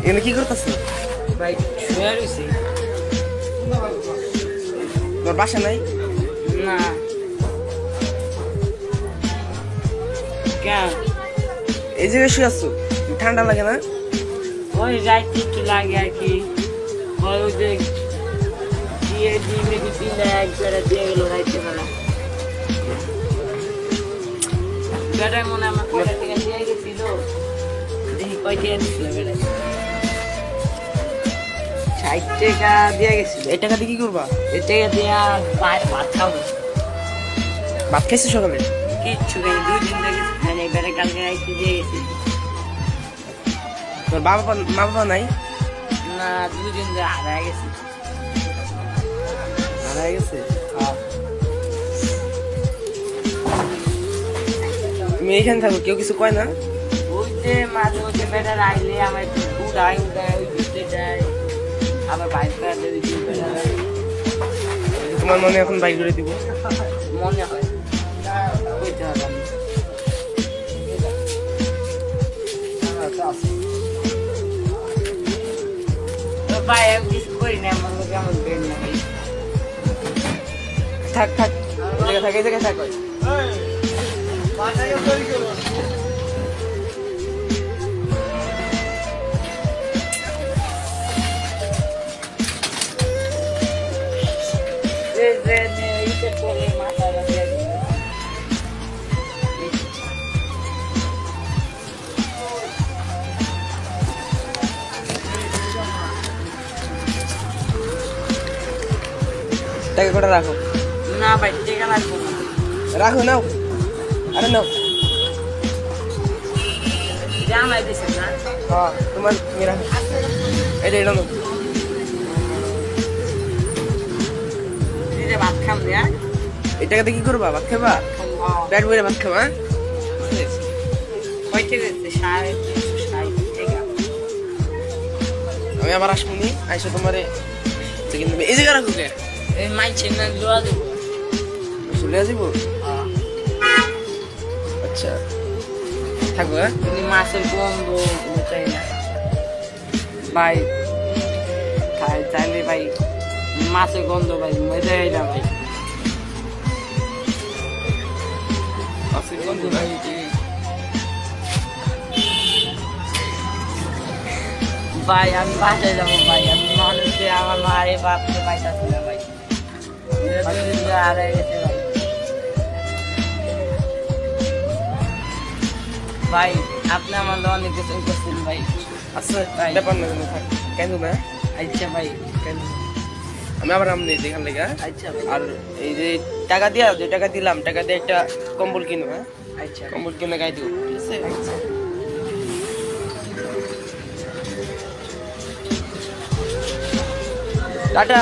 এখানে কি করতেছ? ভাই শুয়ে রয়েছি। তোমার বাসা নাই? না কেন? এই জায়গায় শুয়ে আছো, ঠান্ডা লাগে না? ওই রাইতে একটু লাগে আর কি। ওই যে দিয়ে দিলে দিলে একবারে দিয়ে গেল রাইতে বেলা। বেড়ায় মনে আমার কয়টা থেকে দিয়ে গেছিল, দেখি কয়টা দিছিল বেড়ায়। 60 টাকা দিয়ে গেছিল। এই টাকা দিয়ে কি করবা? এই টাকা দিয়া ভাত খাবো। ভাত খাইছো সকালে? কিচ্ছু নেই, 2 দিন থেকে খাই নাই। বেড়ায় কালকে রাইতে দিয়ে গেছি। তোমার মা বাবা নাই? না 2 দিন ধরে হারায় গেছি। হারাই গেছে? তুমি এইখানে থাকো, কেউ কিছু কয় না? ওই যে মাঝে মধ্যে বেড়ার আইলে আমার একটু উড়াই উড়াই ওই ঘুরতে যায়, আবার বাইক করে দিতে বেড়ায়। তোমার মনে এখন বাইক করে দিব? মনে হয় কইতে হবে আমি। তো ভাই আমি কিছু করি না, আমার লোক আমার বের না ভাই। থাক থাক, এই জায়গায় থাক, এই জায়গায় থাক। এই যে ইতে করে মাথা লাগিয়ে দিল। টাকা কটা রাখো। না ভাই টেকা লাগবো না। রাখো, নাও। আরে নাও। জামাই দিছে না? হ্যাঁ, তোমার তুমি রাখো। এটা নাও। এই যে ভাত খাম দেয়া। এই টাকাতে কি করবা? ভাত খাবা? পেট ভরে ভাত খাবা? কয় টাকা দিচ্ছে? 360 টাকা। আমি আবার আসবনি, আইসো তোমারে কিন্তু এই জায়গা রাখো কে? এই মাইছে না লোয়া দেবো। চলে আসিব? আচ্ছা, থাকবো। হ্যাঁ, কিন্তু মাছের গন্ধ ওটাই না ভাই। খাই চাইলে ভাই মাছের গন্ধ ভাই মেজাই না ভাই। মাছের গন্ধ ভাই। ভাই আমি বাসায় যাবো ভাই। আমি মানুষকে আমার মারে বাপকে পাইতাছি না ভাই। হারাই গেছে ভাই। ভাই আপনি আমার অনেক কিছু করছেন ভাই। আচ্ছা, ভাই। ব্যাপার না, থাক। কেন না? আচ্ছা ভাই। কেন? আমি আবার আমনি দেখান লেগা। আচ্ছা ভাই। আর এই যে টাকা দিয়া, যে টাকা দিলাম, টাকা দিয়ে একটা কম্বল কিনো। হ্যাঁ, আচ্ছা কম্বল কিনে গায়ে দিও, ঠিক আছে? আচ্ছা। টাটা।